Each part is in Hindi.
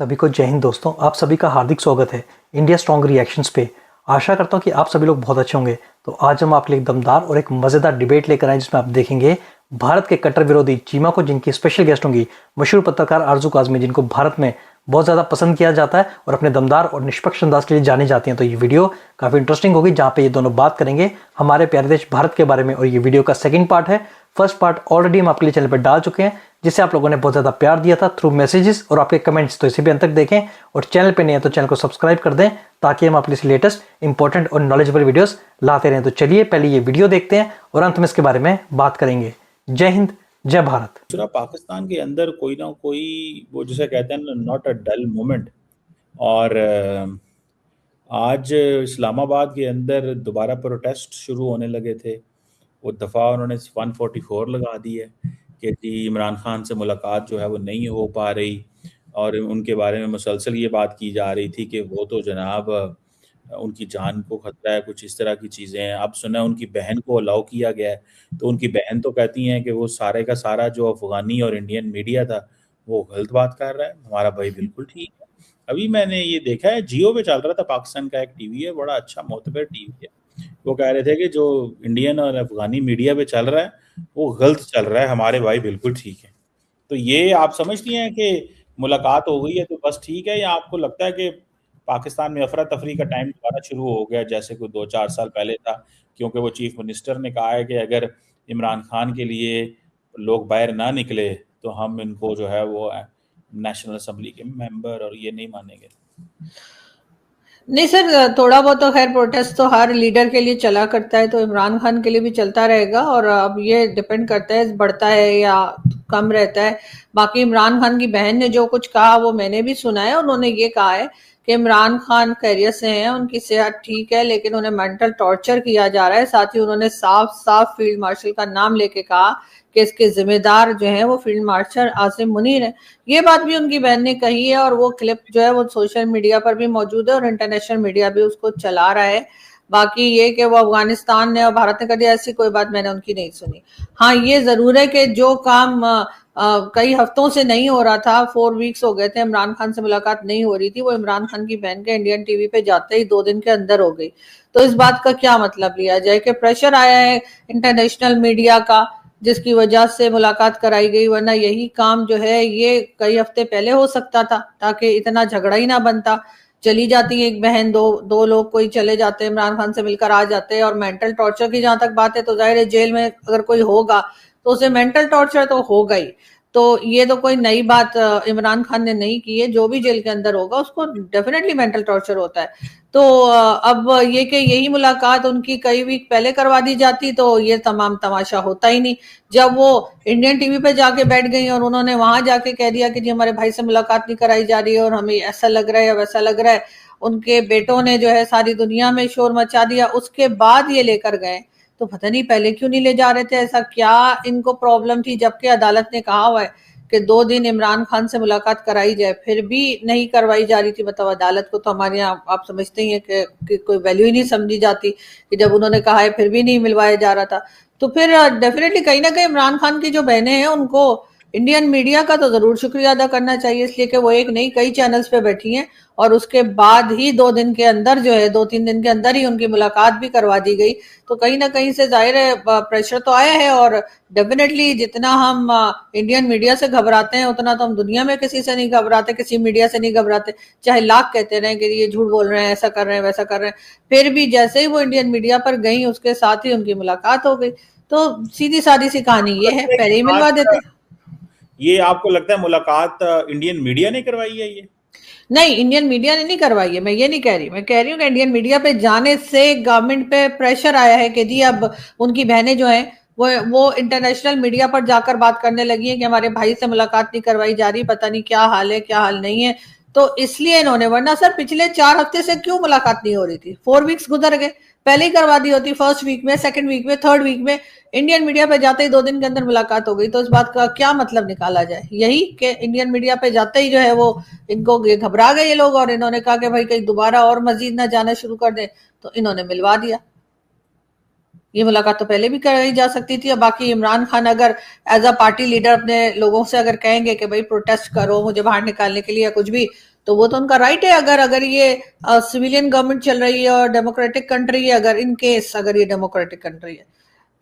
सभी को जय हिंद दोस्तों। आप सभी का हार्दिक स्वागत है इंडिया स्ट्रॉन्ग रिएक्शंस पे। आशा करता हूँ कि आप सभी लोग बहुत अच्छे होंगे। तो आज हम आपके लिए एक दमदार और एक मज़ेदार डिबेट लेकर आए जिसमें आप देखेंगे भारत के कट्टर विरोधी चीमा को, जिनकी स्पेशल गेस्ट होंगी मशहूर पत्रकार आरजू काज़मी, जिनको भारत में बहुत ज़्यादा पसंद किया जाता है और अपने दमदार और निष्पक्ष अंदाज के लिए जानी जाती हैं। तो ये वीडियो काफ़ी इंटरेस्टिंग होगी जहाँ पे ये दोनों बात करेंगे हमारे प्यारे देश भारत के बारे में। और ये वीडियो का सेकंड पार्ट है। फर्स्ट पार्ट ऑलरेडी हम आपके लिए चैनल पर डाल चुके हैं, जिसे आप लोगों ने बहुत ज़्यादा प्यार दिया था थ्रू मैसेजेस और आपके कमेंट्स। तो इसे भी अंत तक देखें और चैनल पे नहीं है तो चैनल को सब्सक्राइब कर दें ताकि हम आपके लिए लेटेस्ट इंपॉर्टेंट और नॉलेजेबल वीडियोस लाते रहें। तो चलिए पहले ये वीडियो देखते हैं और अंत में इसके बारे में बात करेंगे। जय हिंद, जय भारत। पूरा पाकिस्तान के अंदर कोई ना कोई, वो जिसे कहते हैं नॉट अ डल मोमेंट। और आज इस्लामाबाद के अंदर दोबारा प्रोटेस्ट शुरू होने लगे थे। वो दफ़ा उन्होंने 144 लगा दी है कि जी इमरान खान से मुलाकात जो है वो नहीं हो पा रही, और उनके बारे में मुसलसल ये बात की जा रही थी कि वो तो जनाब उनकी जान को खतरा है, कुछ इस तरह की चीज़ें हैं। अब सुना उनकी बहन को अलाउ किया गया है, तो उनकी बहन तो कहती हैं कि वो सारे का सारा जो अफ़गानी और इंडियन मीडिया था वो गलत बात कर रहा है, हमारा भाई बिल्कुल ठीक है। अभी मैंने ये देखा है, जियो पे चल रहा था, पाकिस्तान का एक टीवी है, बड़ा अच्छा मोतबर टीवी है। वो कह रहे थे कि जो इंडियन और अफ़गानी मीडिया पे चल रहा है वो गलत चल रहा है, हमारे भाई बिल्कुल ठीक है। तो ये आप समझती हैं कि मुलाकात हो गई है तो बस ठीक है, या आपको लगता है कि पाकिस्तान में अफरा-तफरी का टाइम दोबारा शुरू हो गया जैसे कोई 2-4 साल पहले था? क्योंकि वो चीफ मिनिस्टर ने कहा है कि अगर इमरान खान के लिए लोग बाहर ना निकले तो हम इनको जो है वो नेशनल असेंबली के मेंबर और ये नहीं मानेंगे। नहीं सर, थोड़ा बहुत तो खैर प्रोटेस्ट तो हर लीडर के लिए चला करता है, तो इमरान खान के लिए भी चलता रहेगा। और अब ये डिपेंड करता है बढ़ता है या कम रहता है। बाकी इमरान खान की बहन ने जो कुछ कहा वो मैंने भी सुना है। उन्होंने ये कहा है कि इमरान खान खैरियत से हैं, उनकी सेहत ठीक है, लेकिन उन्हें मेंटल टॉर्चर किया जा रहा है। साथ ही उन्होंने साफ साफ फील्ड मार्शल का नाम लेके कहा कि इसके जिम्मेदार जो है वो फील्ड मार्शल आसिम मुनीर है। ये बात भी उनकी बहन ने कही है और वो क्लिप जो है वो सोशल मीडिया पर भी मौजूद है और इंटरनेशनल मीडिया भी उसको चला रहा है। बाकी ये कि वो अफगानिस्तान ने और भारत ने कर दिया, ऐसी कोई बात मैंने उनकी नहीं सुनी। हाँ, ये जरूर है कि जो काम कई हफ्तों से नहीं हो रहा था, 4 वीक्स हो गए थे इमरान खान से मुलाकात नहीं हो रही थी, वो इमरान खान की बहन के इंडियन टीवी पे जाते ही 2 दिन के अंदर हो गई। तो इस बात का क्या मतलब लिया जाए कि प्रेशर आया है इंटरनेशनल मीडिया का जिसकी वजह से मुलाकात कराई गई, वरना यही काम जो है ये कई हफ्ते पहले हो सकता था ताकि इतना झगड़ा ही ना बनता। चली जाती है एक बहन, दो लोग कोई चले जाते हैं, इमरान खान से मिलकर आ जाते हैं। और मेंटल टॉर्चर की जहां तक बात है तो जाहिर है जेल में अगर कोई होगा तो उसे मेंटल टॉर्चर तो होगा ही। तो ये तो कोई नई बात इमरान खान ने नहीं की है। जो भी जेल के अंदर होगा उसको डेफिनेटली मेंटल टॉर्चर होता है। तो अब ये कि यही मुलाकात उनकी कई वीक पहले करवा दी जाती तो ये तमाम तमाशा होता ही नहीं। जब वो इंडियन टीवी पे जाके बैठ गई और उन्होंने वहां जाके कह दिया कि जी हमारे भाई से मुलाकात नहीं कराई जा रही है और हमें ऐसा लग रहा है या वैसा लग रहा है, उनके बेटों ने जो है सारी दुनिया में शोर मचा दिया। उसके बाद ये लेकर गए तो पता नहीं पहले क्यों नहीं ले जा रहे थे, ऐसा क्या इनको प्रॉब्लम थी? जबकि अदालत ने कहा हुआ है कि 2 दिन इमरान खान से मुलाकात कराई जाए, फिर भी नहीं करवाई जा रही थी। मतलब अदालत को तो हमारे यहाँ आप समझते ही हैं कि कोई वैल्यू ही नहीं समझी जाती कि जब उन्होंने कहा है फिर भी नहीं मिलवाया जा रहा था। तो फिर डेफिनेटली कहीं ना कहीं इमरान खान की जो बहनें हैं उनको इंडियन मीडिया का तो जरूर शुक्रिया अदा करना चाहिए, इसलिए कि वो एक नहीं कई चैनल्स पे बैठी हैं और उसके बाद ही 2 दिन के अंदर जो है 2-3 दिन के अंदर ही उनकी मुलाकात भी करवा दी गई। तो कहीं ना कहीं से जाहिर है प्रेशर तो आया है। और डेफिनेटली जितना हम इंडियन मीडिया से घबराते हैं उतना तो हम दुनिया में किसी से नहीं घबराते, किसी मीडिया से नहीं घबराते। चाहे लाख कहते रहे कि ये झूठ बोल रहे हैं, ऐसा कर रहे हैं, वैसा कर रहे हैं, फिर भी जैसे ही वो इंडियन मीडिया पर गई उसके साथ ही उनकी मुलाकात हो गई। तो सीधी सादी सी कहानी ये है, पहले ही मिलवा देते। ये आपको लगता है मुलाकात इंडियन मीडिया ने करवाई है? ये नहीं, इंडियन मीडिया ने नहीं करवाई है, मैं ये नहीं कह रही। मैं कह रही हूँ कि इंडियन मीडिया पे जाने से गवर्नमेंट पे प्रेशर आया है कि जी अब उनकी बहनें जो हैं वो इंटरनेशनल मीडिया पर जाकर बात करने लगी है कि हमारे भाई से मुलाकात नहीं करवाई जा रही, पता नहीं क्या हाल है क्या हाल नहीं है। तो इसलिए इन्होंने, वरना सर पिछले 4 हफ्ते से क्यों मुलाकात नहीं हो रही थी? 4 वीक्स गुजर गए, पहले ही करवा दी होती। फर्स्ट वीक में, सेकंड वीक में, थर्ड वीक में इंडियन मीडिया पे जाते ही 2 दिन के अंदर मुलाकात हो गई। तो इस बात का क्या मतलब निकाला जाए? यही कि इंडियन मीडिया पे जाते ही जो है वो इनको ये घबरा गए ये लोग और इन्होंने कहा कि भाई कहीं दोबारा और मजीद ना जाना शुरू कर दे, तो इन्होंने मिलवा दिया। ये मुलाकात तो पहले भी कराई जा सकती थी। और बाकी इमरान खान अगर एज अ पार्टी लीडर अपने लोगों से अगर कहेंगे कि भाई प्रोटेस्ट करो मुझे बाहर निकालने के लिए या कुछ भी, तो वो तो उनका राइट है। अगर ये सिविलियन गवर्नमेंट चल रही है और डेमोक्रेटिक कंट्री है, अगर इन केस अगर ये डेमोक्रेटिक कंट्री है,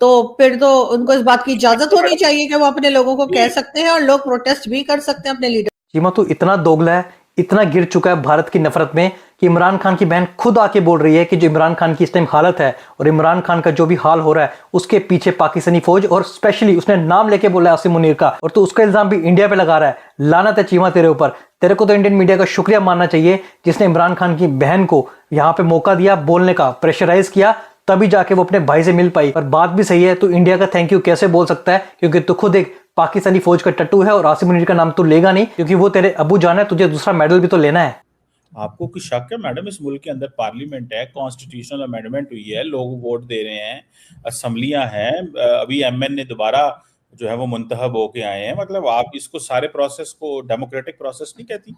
तो फिर तो उनको इस बात की इजाजत होनी चाहिए कि वो अपने लोगों को कह सकते हैं और लोग प्रोटेस्ट भी कर सकते हैं अपने लीडर। चीमा तो इतना दोगला है, इतना गिर चुका है भारत की नफरत में कि इमरान खान की बहन खुद आके बोल रही है कि जो इमरान खान की इस टाइम हालत है और इमरान खान का जो भी हाल हो रहा है उसके पीछे पाकिस्तानी फौज, और स्पेशली उसने नाम लेके बोला है आसिम मुनीर का, और तो उसका इल्जाम भी इंडिया पे लगा रहा है। लानत है चीमा तेरे ऊपर। तेरे को तो इंडियन मीडिया का शुक्रिया मानना चाहिए जिसने इमरान खान की बहन को यहाँ पे मौका दिया बोलने का, प्रेशराइज किया, तभी जाके वो अपने भाई से मिल पाई। और बात भी सही है, तो इंडिया का थैंक यू कैसे बोल सकता है, क्योंकि तू खुद एक पाकिस्तानी फौज का टट्टू है और आसिम मुनीर का नाम तो लेगा नहीं क्योंकि वो तेरे अबू जान है, तुझे दूसरा मेडल भी तो लेना है। आपको कुछ शक है मैडम? इस मुल्क के अंदर पार्लियामेंट है, कॉन्स्टिट्यूशनल अमेंडमेंट हुई है, लोग वोट दे रहे हैं, असम्बलियां हैं, अभी एमएन ने दोबारा जो है वो मुंतखब होके आए हैं। मतलब आप इसको सारे प्रोसेस को डेमोक्रेटिक प्रोसेस नहीं कहती?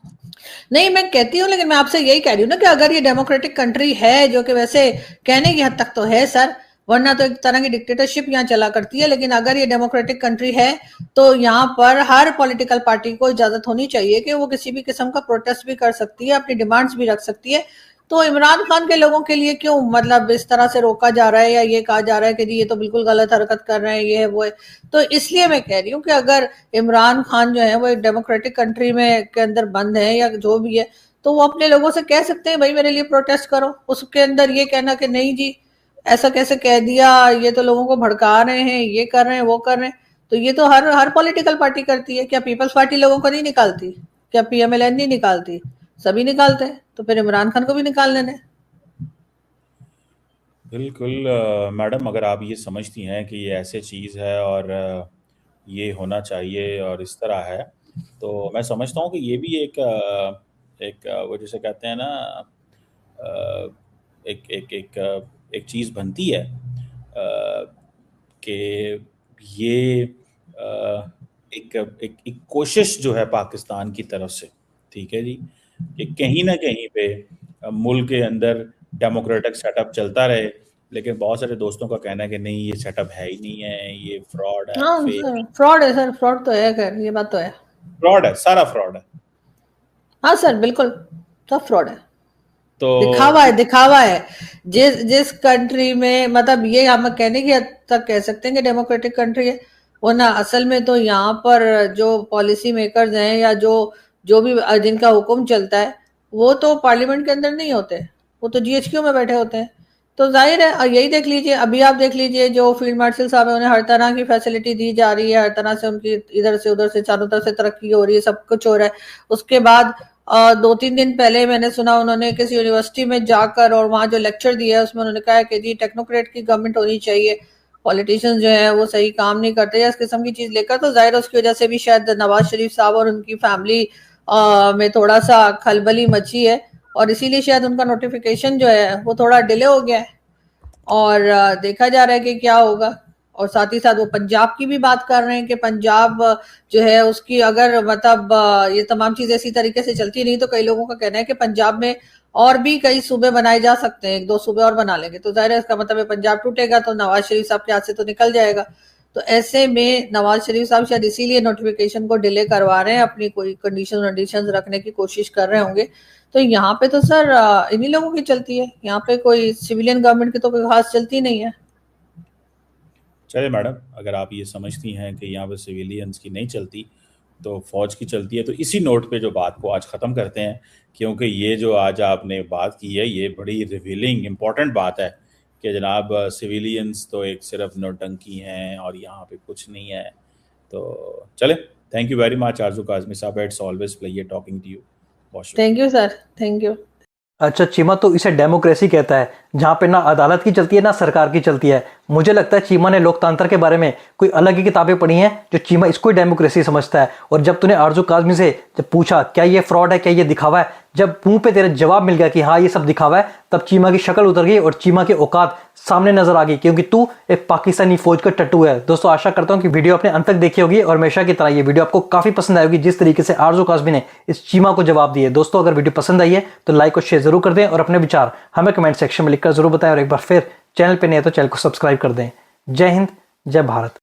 नहीं, मैं कहती हूँ, लेकिन मैं आपसे यही कह रही हूँ ना कि अगर ये डेमोक्रेटिक कंट्री है, जो कि वैसे कहने की हद तक तो है सर, वरना तो एक तरह की डिक्टेटरशिप यहाँ चला करती है, लेकिन अगर ये डेमोक्रेटिक कंट्री है तो यहाँ पर हर पॉलिटिकल पार्टी को इजाजत होनी चाहिए कि वो किसी भी किस्म का प्रोटेस्ट भी कर सकती है, अपनी डिमांड्स भी रख सकती है। तो इमरान खान के लोगों के लिए क्यों मतलब इस तरह से रोका जा रहा है या ये कहा जा रहा है कि जी ये तो बिल्कुल गलत हरकत कर रहे हैं, ये है वो है। तो इसलिए मैं कह रही हूँ कि अगर इमरान खान जो है वो एक डेमोक्रेटिक कंट्री में के अंदर बंद है या जो भी है, तो वो अपने लोगों से कह सकते हैं भाई मेरे लिए प्रोटेस्ट करो। उसके अंदर ये कहना कि नहीं जी ऐसा कैसे कह दिया, ये तो लोगों को भड़का रहे हैं, ये कर रहे हैं, वो कर रहे हैं, तो ये तो हर पॉलिटिकल पार्टी करती है। क्या पीपल्स पार्टी लोगों को नहीं निकालती? क्या पीएमएलएन नहीं निकालती? सभी निकालते हैं, तो फिर इमरान खान को भी निकाल लेने। बिल्कुल मैडम, अगर आप ये समझती हैं कि ये ऐसे चीज़ है और ये होना चाहिए और इस तरह है, तो मैं समझता हूँ कि ये भी एक वो जिसे कहते हैं ना, अ, एक चीज़ बनती है कि ये एक कोशिश जो है पाकिस्तान की तरफ से, ठीक है जी, कि कहीं ना कहीं पे मुल्क के अंदर डेमोक्रेटिक सेटअप चलता रहे। लेकिन बहुत सारे दोस्तों का कहना है कि नहीं, ये सेटअप है ही नहीं है, ये फ्रॉड है, हाँ फेक फ्रॉड है सर, फ्रॉड तो है, खैर ये बात तो है। फ्रॉड है, सारा फ्रॉड है। हाँ सर बिल्कुल, सब फ्रॉड है, तो दिखावा है। जिस कंट्री में मतलब ये हम कहने की हद तक कह सकते हैं कि डेमोक्रेटिक कंट्री है, वो ना असल में तो यहाँ पर जो पॉलिसी मेकर्स हैं या जो भी जिनका हुक्म चलता है वो तो पार्लियामेंट के अंदर नहीं होते, वो तो जीएचक्यू में बैठे होते हैं। तो जाहिर है, और यही देख लीजिए, अभी आप देख लीजिए जो फील्ड मार्शल साहब है उन्हें हर तरह की फैसिलिटी दी जा रही है, हर तरह से उनकी इधर से उधर से चारों तरफ से तरक्की हो रही है, सब कुछ हो रहा है। उसके बाद 2-3 दिन पहले मैंने सुना उन्होंने किसी यूनिवर्सिटी में जाकर और वहां जो लेक्चर दिया है उसमें उन्होंने कहा है कि जी टेक्नोक्रेट की गवर्नमेंट होनी चाहिए, पॉलिटिशियंस जो है वो सही काम नहीं करते या इस किस्म की चीज लेकर। तो जाहिर उसकी वजह से भी शायद नवाज शरीफ साहब और उनकी फैमिली में थोड़ा सा खलबली मची है और इसीलिए शायद उनका नोटिफिकेशन जो है वो थोड़ा डिले हो गया है और देखा जा रहा है कि क्या होगा। और साथ ही साथ वो पंजाब की भी बात कर रहे हैं कि पंजाब जो है उसकी अगर मतलब ये तमाम चीजें इसी तरीके से चलती नहीं तो कई लोगों का कहना है कि पंजाब में और भी कई सूबे बनाए जा सकते हैं, 1-2 सूबे और बना लेंगे तो जाहिर है इसका मतलब है पंजाब टूटेगा तो नवाज शरीफ साहब के हाथ से तो निकल जाएगा। तो ऐसे में नवाज शरीफ साहब शायद इसीलिए नोटिफिकेशन को डिले करवा रहे हैं, अपनी कोई कंडीशन रखने की कोशिश कर रहे होंगे। तो यहाँ पे तो सर इन्हीं लोगों की चलती है, यहाँ पे कोई सिविलियन गवर्नमेंट की तो कोई खास चलती नहीं है। चलिए मैडम, अगर आप ये समझती हैं कि यहाँ पर सिविलियंस की नहीं चलती तो फौज की चलती है, तो इसी नोट पे जो बात को आज ख़त्म करते हैं, क्योंकि ये जो आज आपने बात की है ये बड़ी रिवीलिंग इम्पॉर्टेंट बात है कि जनाब सिविलियंस तो एक सिर्फ नौटंकी हैं और यहाँ पे कुछ नहीं है। तो चले, thank you very much Arzoo Kazmi साहब, it's always pleasure talking to you. Thank you sir, thank you. अच्छा चीमा तो इसे डेमोक्रेसी कहता है जहाँ पे ना अदालत की चलती है ना सरकार की चलती है। मुझे लगता है चीमा ने लोकतंत्र के बारे में कोई अलग ही किताबें पढ़ी हैं जो चीमा इसको ही डेमोक्रेसी समझता है। और जब तूने आरजू काज़मी से जब पूछा क्या ये फ्रॉड है, क्या ये दिखावा है, जब मुंह पे तेरे जवाब मिल गया कि हाँ ये सब दिखावा है, तब चीमा की शक्ल उतर गई और चीमा की औकात सामने नजर आ गई, क्योंकि तू एक पाकिस्तानी फौज का टट्टू है। दोस्तों आशा करता हूं कि वीडियो आपने अंत तक देखी होगी और हमेशा की तरह ये वीडियो आपको काफी पसंद आई होगी जिस तरीके से आरजू काज़मी ने इस चीमा को जवाब दिए। दोस्तों अगर वीडियो पसंद आई है तो लाइक और शेयर जरूर कर दें और अपने विचार हमें कमेंट सेक्शन में लिखकर जरूर बताएं और एक बार फिर चैनल पे नए हैं तो चैनल को सब्सक्राइब कर दें। जय हिंद, जय भारत।